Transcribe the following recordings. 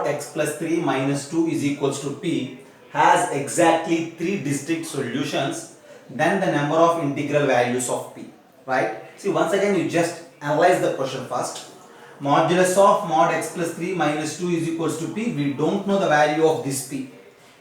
x plus 3 minus 2 is equals to p has exactly 3 distinct solutions, then the number of integral values of p, right? See, once again you just analyze the question first. Modulus of mod x plus 3 minus 2 is equals to p. We don't know the value of this p.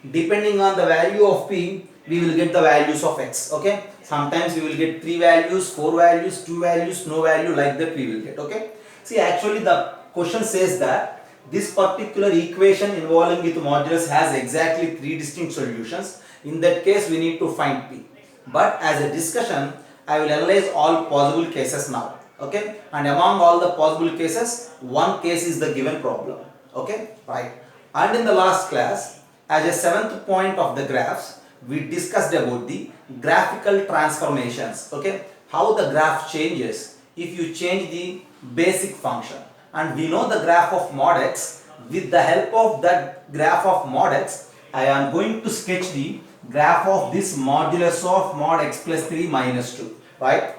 Depending on the value of p, we will get the values of x. Okay, sometimes we will get 3 values, 4 values, 2 values, no value, like that we will get. Okay, see, actually the question says that this particular equation involving with modulus has exactly 3 distinct solutions. In that case we need to find p, but as a discussion I will analyze all possible cases now. Okay, and among all the possible cases, one case is the given problem. Okay, right. And in the last class, as a seventh point of the graphs, we discussed about the graphical transformations. Okay, how the graph changes if you change the basic function. And we know the graph of mod x. With the help of that graph of mod x, I am going to sketch the graph of this modulus of mod x plus 3 minus 2, right?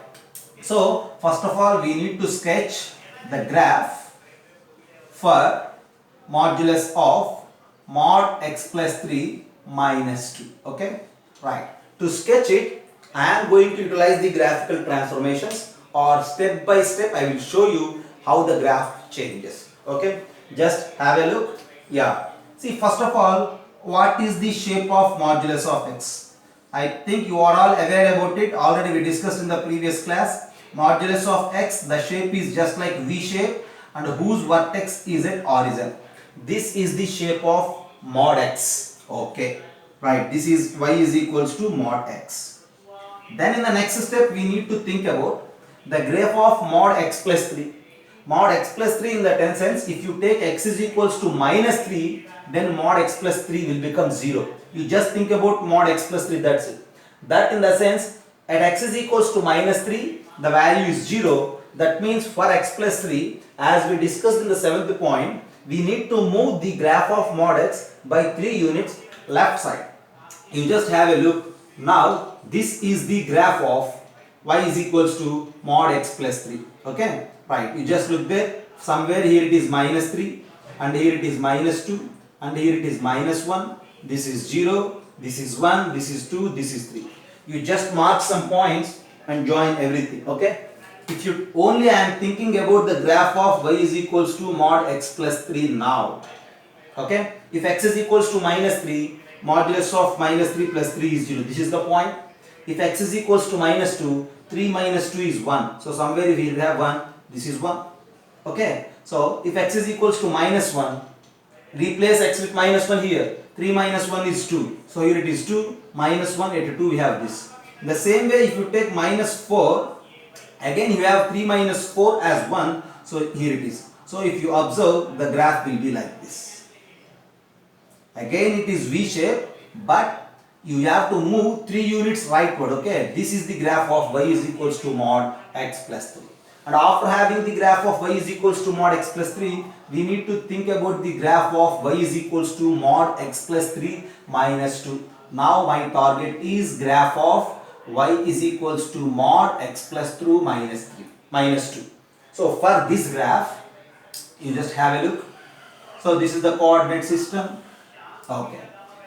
So first of all we need to sketch the graph for modulus of mod x plus 3 minus 2. Okay, right. To sketch it, I am going to utilize the graphical transformations, or step by step I will show you how the graph changes. Okay, just have a look. Yeah, see, first of all, what is the shape of modulus of x? I think you are all aware about it. Already we discussed in the previous class. Modulus of x, the shape is just like V shape, and whose vertex is at origin. This is the shape of mod x. Okay, right. This is y is equals to mod x. Then in the next step we need to think about the graph of mod x plus 3. Mod x plus 3 in that sense, if you take x is equals to minus 3, then mod x plus 3 will become 0. You just think about mod x plus 3, that's it. That in the sense, at x is equals to minus 3, the value is 0. That means for x plus 3, as we discussed in the 7th point, we need to move the graph of mod x by 3 units left side. You just have a look. Now this is the graph of y is equals to mod x plus 3. Okay, right. You just look there. Somewhere here it is minus 3, and here it is minus 2, and here it is minus 1. This is 0, this is 1, this is 2, this is 3. You just mark some points and join everything. Okay, if you only I am thinking about the graph of y is equals to mod x plus 3 now. Okay, if x is equals to minus 3, modulus of minus 3 plus 3 is 0. This is the point. If x is equals to minus 2, 3 minus 2 is 1. So somewhere we will have 1. This is 1. Okay, so if x is equals to minus 1, replace x with minus 1 here. 3 minus 1 is 2. So here it is 2, minus 1, at 2 we have this. In the same way, if you take minus 4, again you have 3 minus 4 as 1. So here it is. So if you observe, the graph will be like this. Again it is V shape, but you have to move 3 units rightward. Okay, this is the graph of y is equals to mod x plus 3. And after having the graph of y is equals to mod x plus 3, we need to think about the graph of y is equals to mod x plus 3 minus 2. Now my target is graph of y is equals to mod x plus 3 minus 2. So for this graph, you just have a look. So this is the coordinate system. Okay,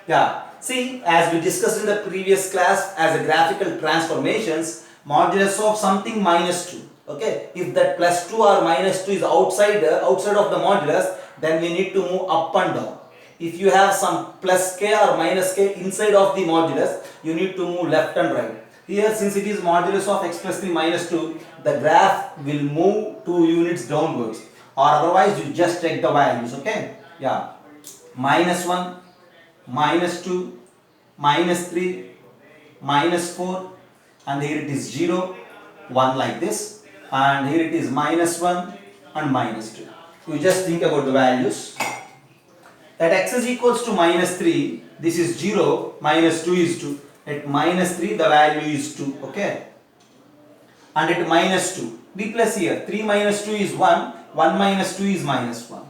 yeah. See, as we discussed in the previous class, as a graphical transformations, modulus of something minus 2. Okay, if that plus 2 or minus 2 is outside of the modulus, then we need to move up and down. If you have some plus k or minus k inside of the modulus, you need to move left and right. Here, since it is modulus of x plus 3 minus 2, the graph will move 2 units downwards, or otherwise you just take the values. Okay, yeah, minus 1, minus 2, minus 3, minus 4, and here it is 0, 1, like this, and here it is minus 1 and minus 2. You just think about the values. At x is equals to minus 3, this is 0, minus 2 is 2. At minus 3, the value is 2. Okay, and at minus 2, replace here. 3 minus 2 is 1, 1 minus 2 is minus 1.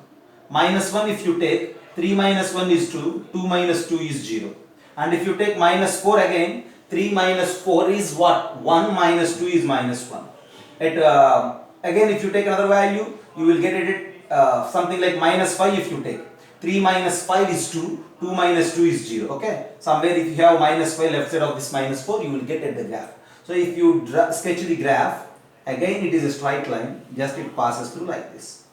Minus 1, if you take 3 minus 1 is 2, 2 minus 2 is 0. And if you take minus 4 again, 3 minus 4 is what? 1 minus 2 is minus 1. Again, if you take another value, you will get it something like minus 5 if you take. 3 minus 5 is 2, 2 minus 2 is 0, okay. Somewhere if you have minus 5 left side of this minus 4, you will get at the graph. So if you sketch the graph, again it is a straight line, just it passes through like this.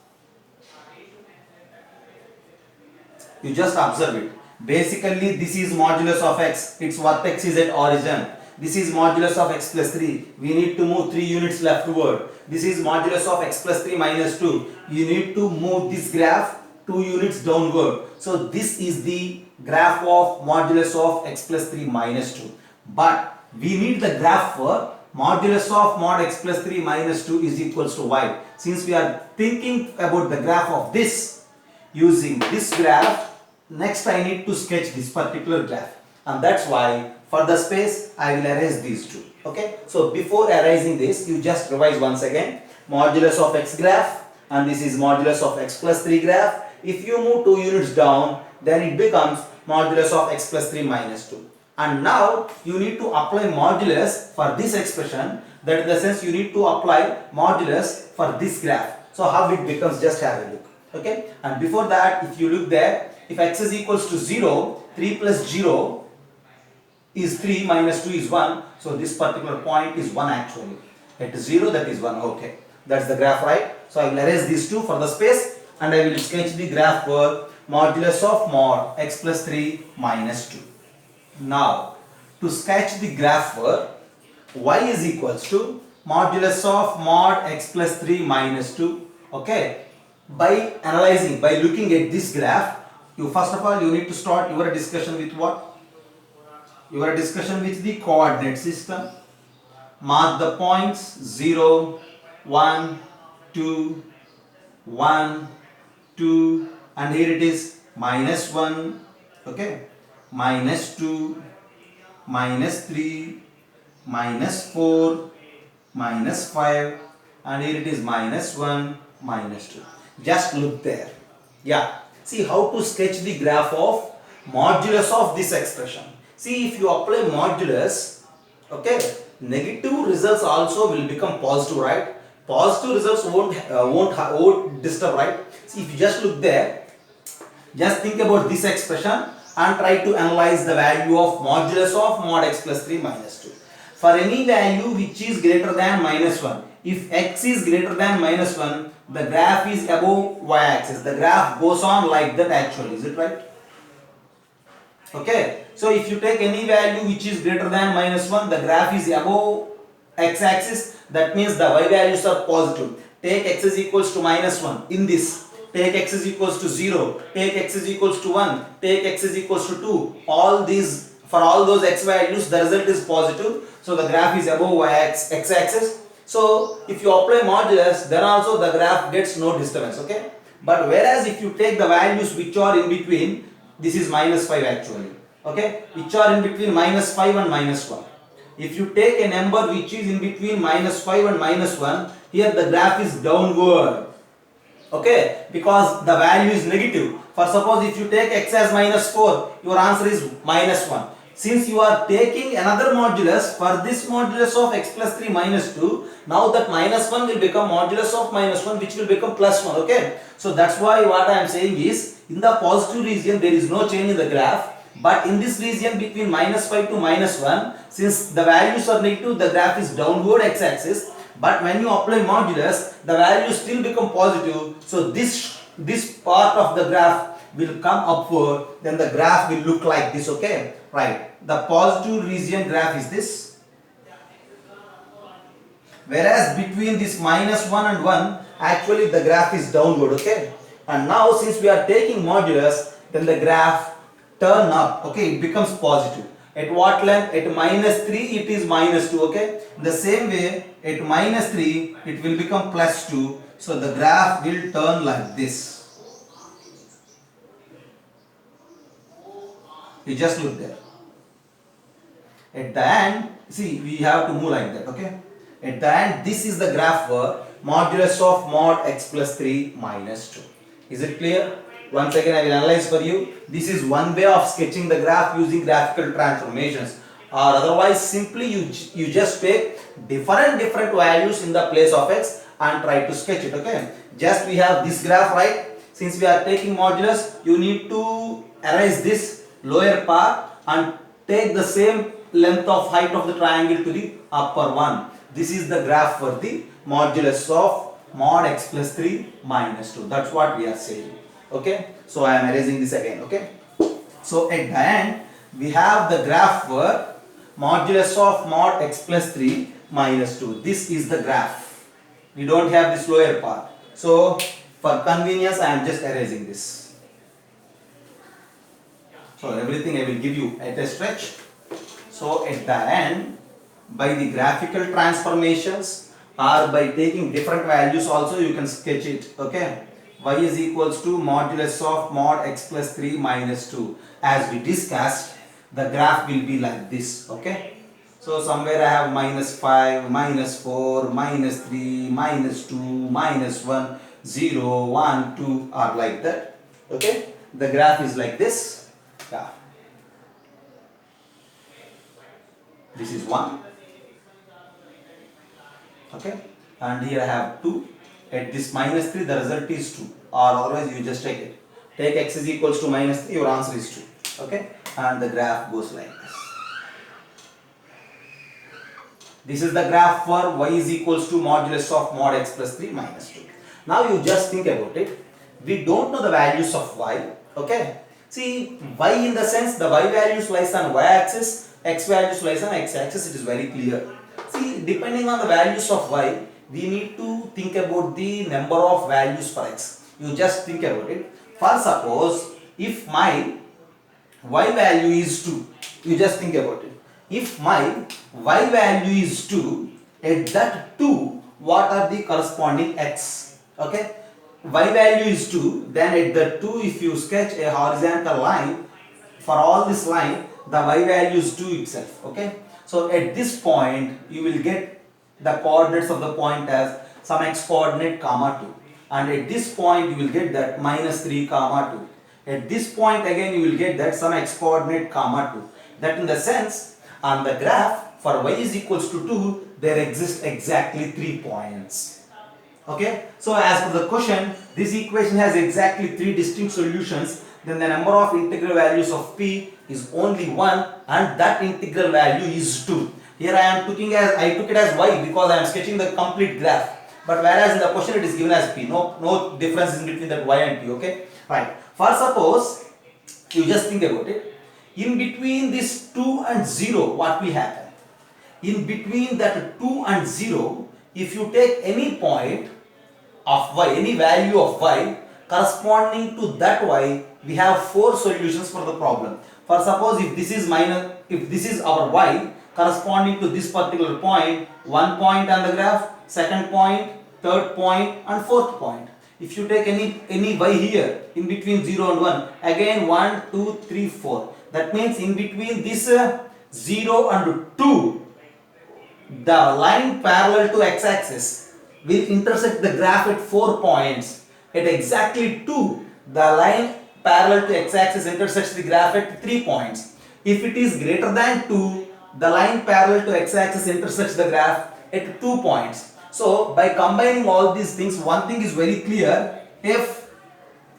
You just observe it. Basically this is modulus of x, its vertex is at origin. This is modulus of x plus 3. We need to move 3 units leftward. This is modulus of x plus 3 minus 2. You need to move this graph 2 units downward. So this is the graph of modulus of x plus 3 minus 2. But we need the graph for modulus of mod x plus 3 minus 2 is equals to y. Since we are thinking about the graph of this using this graph, next I need to sketch this particular graph. And that's why for the space I will erase these two. Okay. So before erasing this, you just revise once again. Modulus of x graph, and this is modulus of x plus 3 graph. If you move 2 units down, then it becomes modulus of x plus 3 minus 2. And now you need to apply modulus for this expression. That in the sense you need to apply modulus for this graph. So how it becomes, just have a look. Okay. And before that, if you look there, if x is equals to 0, 3 plus 0 is 3 minus 2 is 1. So this particular point is 1 actually. At 0 that is 1. Okay. That's the graph, right? So I will erase these two for the space and I will sketch the graph for modulus of mod x plus 3 minus 2. Now to sketch the graph for y is equals to modulus of mod x plus 3 minus 2. Okay. By analyzing, by looking at this graph, you first of all you need to start your discussion with what? Your discussion with the coordinate system. Mark the points 0, 1, 2, 1, 2, and here it is minus 1, okay, minus 2, minus 3, minus 4, minus 5, and here it is minus 1, minus 2. Just look there. Yeah. See how to sketch the graph of modulus of this expression. See, if you apply modulus, okay, negative results also will become positive, right? Positive results won't disturb, right? See, if you just look there, just think about this expression and try to analyze the value of modulus of mod x plus 3 minus 2. For any value which is greater than minus 1, if x is greater than minus 1, the graph is above y-axis. The graph goes on like that actually, is it right? Okay. So if you take any value which is greater than minus 1, the graph is above x-axis. That means the y values are positive. Take x is equals to minus 1 in this. Take x is equals to 0. Take x is equals to 1. Take x is equals to 2. All these, for all those x values, the result is positive. So the graph is above x-axis. So if you apply modulus, then also the graph gets no disturbance, okay? But whereas if you take the values which are in between, this is minus 5 actually, okay? Which are in between minus 5 and minus 1. If you take a number which is in between minus 5 and minus 1, here the graph is downward, okay? Because the value is negative. For suppose if you take x as minus 4, your answer is minus 1. Since you are taking another modulus, for this modulus of x plus 3 minus 2, now that minus 1 will become modulus of minus 1, which will become plus 1, okay? So that's why what I am saying is, in the positive region there is no change in the graph, but in this region between minus 5 to minus 1, since the values are negative, the graph is downward x-axis, but when you apply modulus, the values still become positive, so this part of the graph will come upward, then the graph will look like this, okay? Right. The positive region graph is this. Whereas between this minus 1 and 1, actually the graph is downward, okay? And now since we are taking modulus, then the graph turn up, okay? It becomes positive. At what length? At minus 3, it is minus 2, okay? The same way, at minus 3, it will become plus 2. So the graph will turn like this. You just look there. At the end, see, we have to move like that, okay? At the end, this is the graph for modulus of mod x plus 3 minus 2. Is it clear? Once again, I will analyze for you. This is one way of sketching the graph using graphical transformations. Or otherwise, simply you just take different values in the place of x and try to sketch it, okay? Just we have this graph, right? Since we are taking modulus, you need to erase this lower part and take the same length of height of the triangle to the upper one. This is the graph for the modulus of mod x plus 3 minus 2. That's what we are saying. Okay. So I am erasing this again. Okay. So at the end, we have the graph for modulus of mod x plus 3 minus 2. This is the graph. We don't have this lower part. So for convenience, I am just erasing this. So everything I will give you at a stretch. So at the end, by the graphical transformations or by taking different values also you can sketch it. Okay. Y is equals to modulus of mod x plus 3 minus 2. As we discussed, the graph will be like this. Okay. So somewhere I have minus 5, minus 4, minus 3, minus 2, minus 1, 0, 1, 2 are like that. Okay. The graph is like this. Yeah. This is 1. Okay. And here I have 2. At this minus 3, the result is 2. Or otherwise you just take it. Take x is equals to minus 3, your answer is 2. Okay. And the graph goes like this. This is the graph for y is equals to modulus of mod x plus 3 minus 2. Now you just think about it. We don't know the values of y. Okay. See, y in the sense the y values lies on y axis, x values lies on x axis. It is very clear. See, depending on the values of y, we need to think about the number of values for x. You just think about it. For suppose, if my y value is 2, you just think about it. If my y value is 2, at that 2, what are the corresponding x? Okay. Y value is 2, then at the 2, if you sketch a horizontal line, for all this line, the y value is 2 itself. Okay. So at this point, you will get the coordinates of the point as some x coordinate comma 2. And at this point, you will get that minus 3 comma 2. At this point, again, you will get that some x coordinate comma 2. That in the sense, on the graph, for y is equals to 2, there exist exactly 3 points. Okay. So as per the question, this equation has exactly 3 distinct solutions. Then the number of integral values of p is only 1 and that integral value is 2. Here I took it as y because I am sketching the complete graph. But whereas in the question it is given as p. No difference in between that y and p. Okay. Right. For suppose, you just think about it. In between this 2 and 0, what will happen? In between that 2 and 0, if you take any point of y, any value of y corresponding to that y, we have 4 solutions for the problem. For suppose if this is our y corresponding to this particular point, 1 point on the graph, second point, third point and fourth point. If you take any y here in between 0 and 1, again 1, 2, 3, 4. That means in between this 0 and 2, the line parallel to x-axis will intersect the graph at 4 points. At exactly 2, the line parallel to x-axis intersects the graph at 3 points. If it is greater than 2, the line parallel to x-axis intersects the graph at 2 points. So by combining all these things, one thing is very clear. If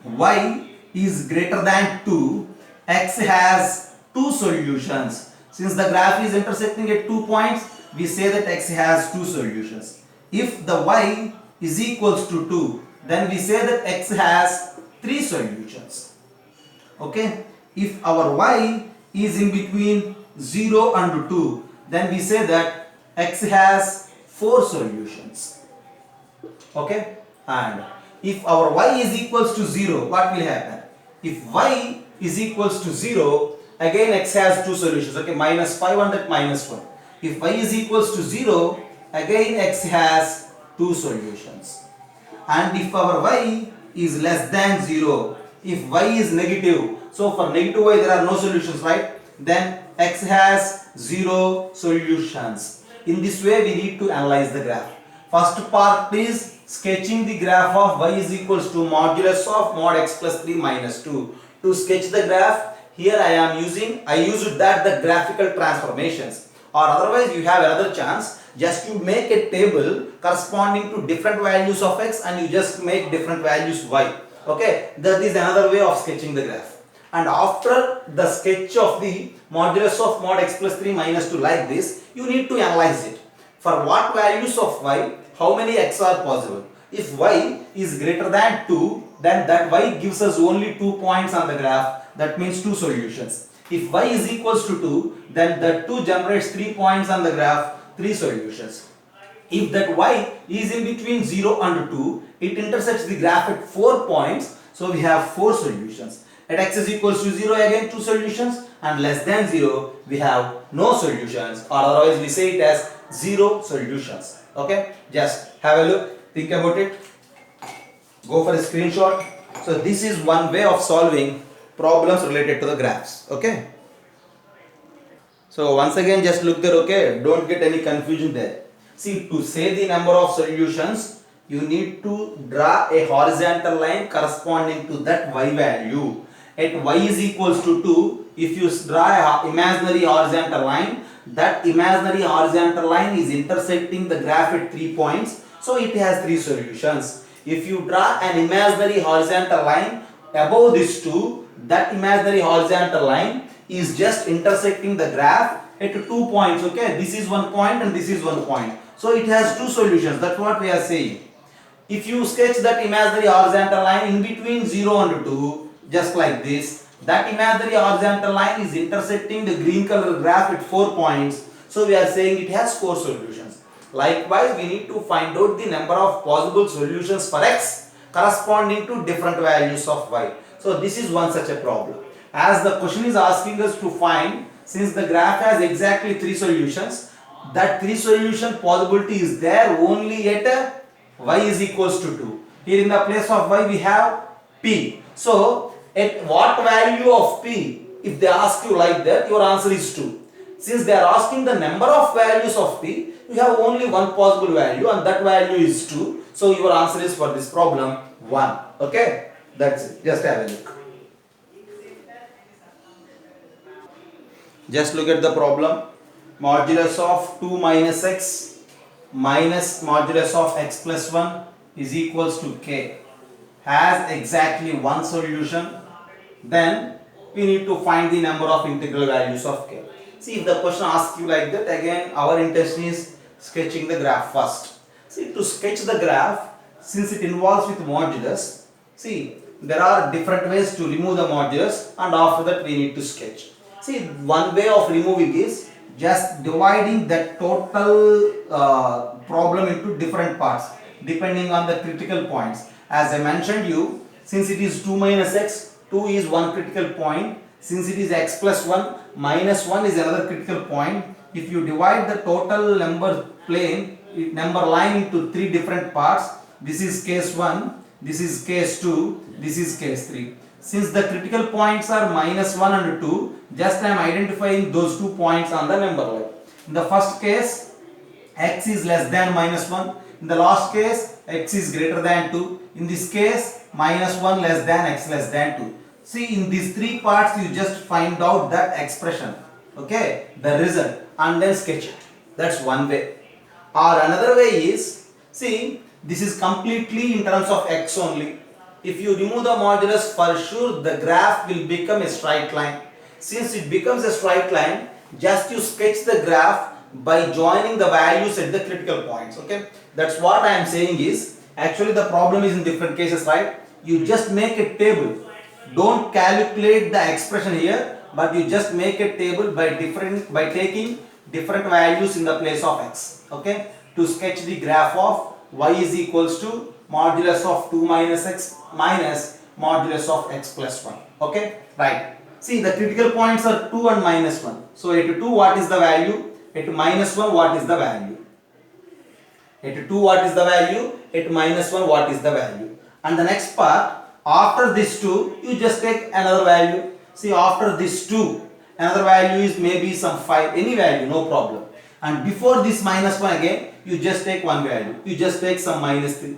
y is greater than 2, x has 2 solutions. Since the graph is intersecting at 2 points, we say that x has 2 solutions. If the y is equals to 2, then we say that x has 3 solutions. Okay. If our y is in between 0 and 2, then we say that x has 4 solutions. Okay. And if our y is equals to 0, what will happen? If y is equals to 0, again x has 2 solutions. Okay. Minus 5 and that minus 1. If y is equals to 0, again x has 2 solutions. And if our y is less than 0, if y is negative, so for negative y there are no solutions, right? Then x has 0 solutions. In this way we need to analyze the graph. First part is sketching the graph of y is equals to modulus of mod x plus 3 minus 2. To sketch the graph, here I used the graphical transformations. Or otherwise you have another chance, just you make a table corresponding to different values of x and you just make different values y. Okay, that is another way of sketching the graph. And after the sketch of the modulus of mod x plus 3 minus 2 like this, you need to analyze it. For what values of y, how many x are possible? If y is greater than 2, then that y gives us only 2 points on the graph. That means 2 solutions. If y is equals to 2, then that 2 generates 3 points on the graph, 3 solutions. If that y is in between 0 and 2, it intersects the graph at 4 points, so we have 4 solutions. At x is equals to 0, again 2 solutions, and less than 0, we have no solutions, or otherwise we say it as 0 solutions. Okay, just have a look, think about it, go for a screenshot. So this is one way of solving problems related to the graphs. Okay, so once again just look there. Okay, don't get any confusion there. See, to say the number of solutions, you need to draw a horizontal line corresponding to that y value. At y is equals to 2, if you draw a imaginary horizontal line, that imaginary horizontal line is intersecting the graph at 3 points, so it has 3 solutions. If you draw an imaginary horizontal line above this 2, that imaginary horizontal line is just intersecting the graph at 2 points. Okay, this is 1 point and this is 1 point, so it has 2 solutions. That's what we are saying. If you sketch that imaginary horizontal line in between 0 and 2, just like this, that imaginary horizontal line is intersecting the green color graph at 4 points, so we are saying it has 4 solutions. Likewise, we need to find out the number of possible solutions for x corresponding to different values of y. So this is one such a problem. As the question is asking us to find, since the graph has exactly 3 solutions, that 3 solution possibility is there only at y is equals to 2. Here in the place of y we have p. So at what value of p, if they ask you like that, your answer is 2. Since they are asking the number of values of p, you have only one possible value and that value is 2. So your answer is for this problem 1. Okay, that's it. Just have a look. Just look at the problem. Modulus of 2 minus x minus modulus of x plus 1 is equals to k has exactly one solution. Then we need to find the number of integral values of k. See, if the question asks you like that, again our intention is sketching the graph first. See, to sketch the graph, since it involves with modulus, see, there are different ways to remove the modulus, and after that we need to sketch. See, one way of removing is just dividing that total problem into different parts depending on the critical points. As I mentioned you, since it is 2 minus x, 2 is one critical point. Since it is x plus 1, minus 1 is another critical point. If you divide the total number line into 3 different parts, this is case 1, this is case 2, this is case 3. Since the critical points are minus 1 and 2, just I am identifying those 2 points on the number line. In the first case, x is less than minus 1. In the last case, x is greater than 2. In this case, minus 1 less than x less than 2. See, in these 3 parts, you just find out that expression, okay, the result, and then sketch it. That's one way. Or another way is, see, this is completely in terms of x only. If you remove the modulus, for sure the graph will become a straight line. Since it becomes a straight line, just you sketch the graph by joining the values at the critical points. Okay, that's what I am saying is, actually the problem is in different cases, right? You just make a table. Don't calculate the expression here, but you just make a table by taking different values in the place of x. Okay, to sketch the graph of y is equals to modulus of 2 minus x minus modulus of x plus 1. Okay, right. See, the critical points are 2 and minus 1. So at 2 what is the value? At minus 1 what is the value? At 2 what is the value? At minus 1 what is the value? And the next part, after this 2 you just take another value. See, after this 2 another value is maybe some 5, any value, no problem. And before this minus 1 again you just take one value. You just take some minus 3.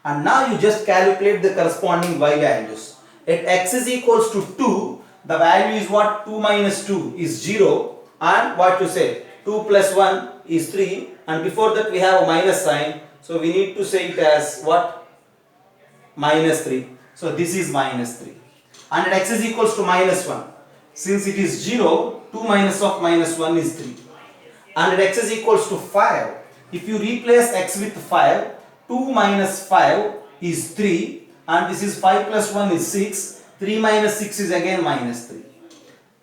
And now you just calculate the corresponding y values. At x is equals to 2, the value is what? 2 minus 2 is 0, and what you say? 2 plus 1 is 3, and before that we have a minus sign, so we need to say it as what? Minus 3. So this is minus 3. And at x is equals to minus 1. Since it is 0, 2 minus of minus 1 is 3. And at x is equals to 5. If you replace x with 5, 2 minus 5 is 3. And this is 5 plus 1 is 6. 3 minus 6 is again minus 3.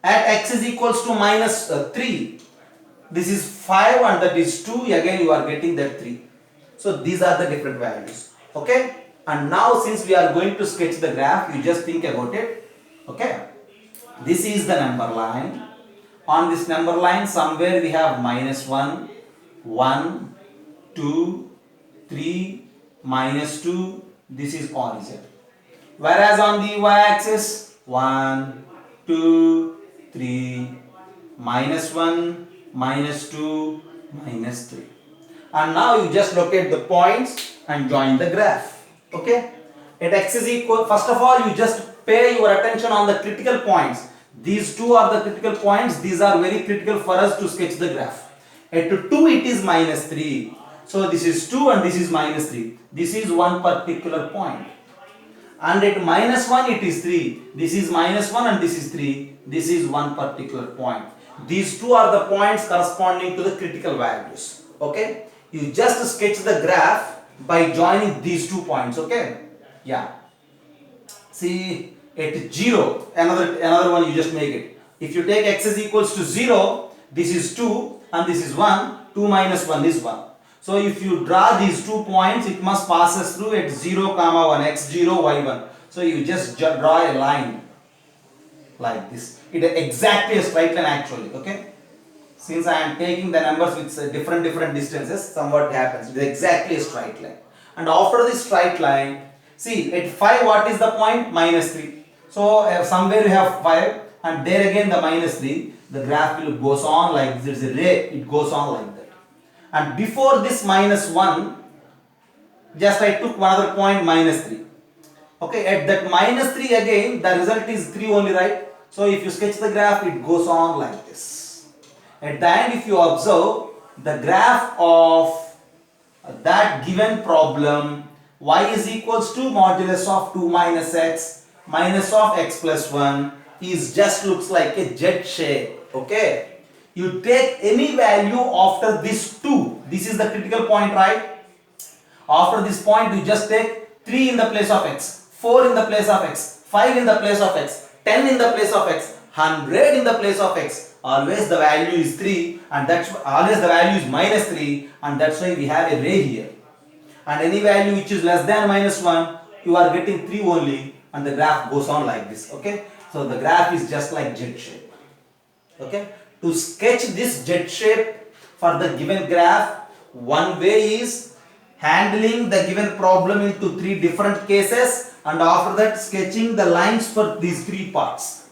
At x is equals to minus 3. This is 5 and that is 2. Again you are getting that 3. So these are the different values. Okay. And now since we are going to sketch the graph, you just think about it. Okay. This is the number line. On this number line somewhere we have minus 1, 1, 2, 3, minus 2. This is origin. Whereas on the y-axis 1, 2, 3, minus 1, minus 2, minus 3. And now you just locate the points and join the graph. Okay. At x is equal, first of all you just pay your attention on the critical points. These two are the critical points. These are very critical for us to sketch the graph. At 2 it is minus 3. So this is 2 and this is minus 3. This is one particular point. And at minus 1 it is 3. This is minus 1 and this is 3. This is one particular point. These two are the points corresponding to the critical values. Okay. You just sketch the graph by joining these 2 points. Okay. Yeah. See, at 0, another one you just make it. If you take x is equals to 0, this is 2 and this is 1. 2 minus 1 is 1. So if you draw these 2 points, it must pass us through at 0, 1, x0, y1. So you just draw a line like this. It is exactly a straight line actually. Okay. Since I am taking the numbers with different distances, somewhat happens. It is exactly a straight line. And after this straight line, see at 5 what is the point? Minus 3. So somewhere you have 5 and there again the minus 3. The graph will goes on like this. There is a ray. It goes on like that. And before this minus 1, just I took another point minus 3. Okay, at that minus 3 again, the result is 3 only, right? So if you sketch the graph, it goes on like this. At the end, if you observe the graph of that given problem, y is equals to modulus of 2 minus x minus of x plus 1 is just looks like a Z shape. Okay. You take any value after this 2. This is the critical point, right? After this point, you just take 3 in the place of x, 4 in the place of x, 5 in the place of x, 10 in the place of x, 100 in the place of x. Always the value is 3 and that's always the value is minus 3 and that's why we have a ray here. And any value which is less than minus 1, you are getting 3 only and the graph goes on like this. Okay. So the graph is just like Z shape. Okay. To sketch this Z shape for the given graph, one way is handling the given problem into 3 different cases and after that sketching the lines for these 3 parts.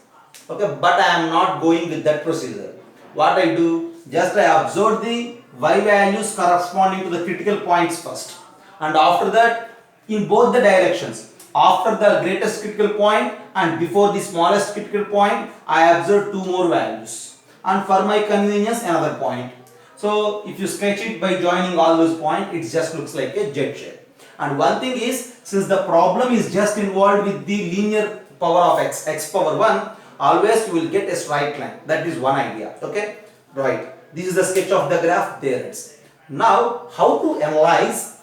Okay, but I am not going with that procedure. What I do, just I observe the y values corresponding to the critical points first. And after that, in both the directions, after the greatest critical point and before the smallest critical point, I observe 2 more values. And for my convenience, another point. So, if you sketch it by joining all those points, it just looks like a Z shape. And one thing is, since the problem is just involved with the linear power of x, x power 1, always you will get a straight line. That is one idea. Okay. Right. This is the sketch of the graph. There it is. Now, how to analyze,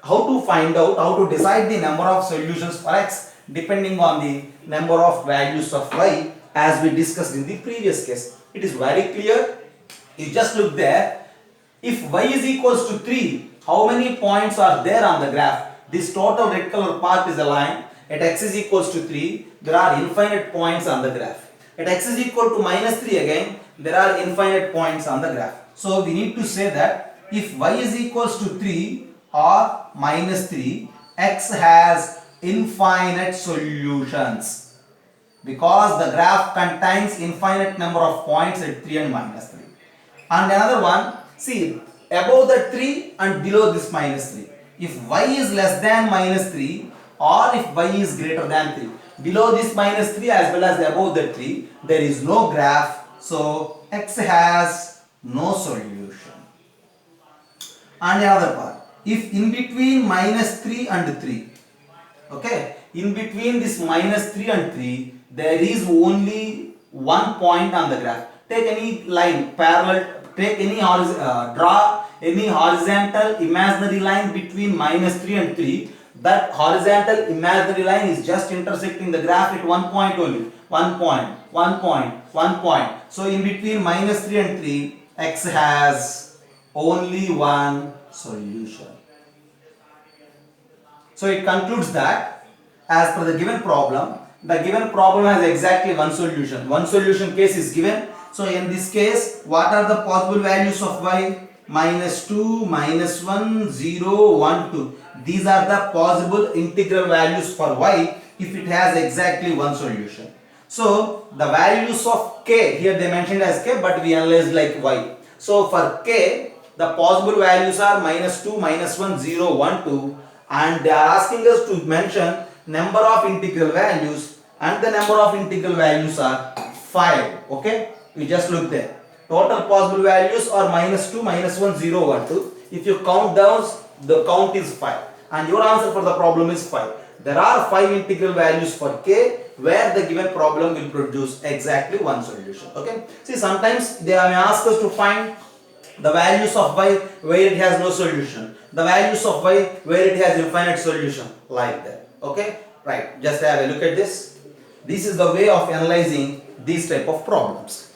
how to find out, how to decide the number of solutions for x depending on the number of values of y as we discussed in the previous case. It is very clear. You just look there. If y is equals to 3, how many points are there on the graph? This total red color part is a line. At x is equals to 3, there are infinite points on the graph. At x is equal to minus 3 again, there are infinite points on the graph. So we need to say that if y is equals to 3 or minus 3, x has infinite solutions because the graph contains infinite number of points at 3 and minus 3. And another one, see above the 3 and below this minus 3. If y is less than minus 3 or if y is greater than 3. Below this minus 3 as well as above the 3, there is no graph. So, x has no solution. And another part, if in between minus 3 and 3, okay, In between this minus 3 and 3, there is only one point on the graph. Take any line parallel, take any draw any horizontal imaginary line between minus 3 and 3. That horizontal imaginary line is just intersecting the graph at one point only. One point, one point, one point. So in between minus 3 and 3, x has only one solution. So it concludes that as per the given problem has exactly one solution. One solution case is given. So in this case, what are the possible values of y? Minus 2, minus 1, 0, 1, 2. These are the possible integral values for y if it has exactly one solution. So the values of k, here they mentioned as k, but we analyzed like y. So for k, the possible values are minus 2, minus 1, 0, 1, 2, and they are asking us to mention number of integral values, and the number of integral values are 5. Okay, we just look there. Total possible values are minus 2, minus 1, 0, 1, 2. If you count those, the count is 5, and your answer for the problem is 5. There are 5 integral values for k, where the given problem will produce exactly one solution. Okay, see, sometimes they may ask us to find the values of y where it has no solution, the values of y where it has infinite solution, like that. Okay, right, just have a look at this. This is the way of analyzing these type of problems.